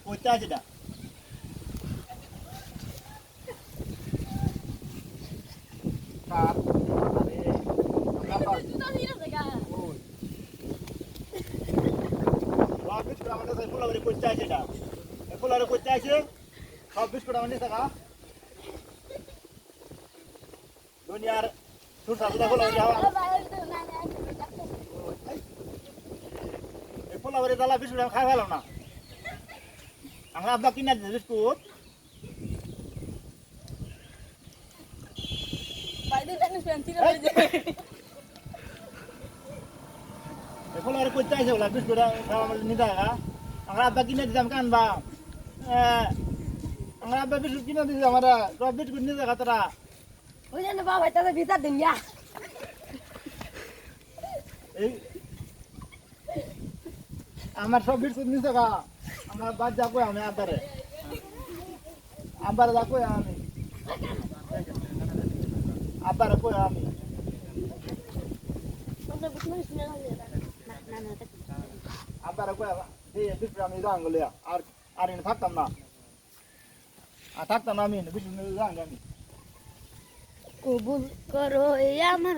কইতে আছে এটা কার আরে বিস্কুট আমাদের ফুলাবাড়ি কইতে আছে এটা ফুলাবাড়ি কইতে আছে সব বিস্কুট আমাদের টাকা দুনিয়ার ছোট ছোট ফুলাবাড়ি ফুলাবাড়ি দালা বিস্কুট আমি খাই ফেলাম না আমরা আব্বা কিনা দিতে বিস্কুট ফুলাবাড়ি কইতে আছে বলা বিস্কুট খাওয়া নিতে আমরা আব্বা কিনে দিতাম কানবা আমরা আব্বা বিস্কুট কিনে দিতাম আমরা সব বিস্কুট নিতে খাতরা ওই জন্য বাবা তাদের ভিতর দিন যা এই আমার সব বিস্কুট নিতে খা আমার বাদ যা কই আমি আব্বারে আব্বারে যা কই আমি আব্বারে কই আমি আব্বারে কই এই বিস্কুট আমি রাঙ্গলে আর আর এনে থাকতাম না আর থাকতাম না আমি বিস্কুট নিয়ে রাঙ্গ আমি কবুল করো এই আমার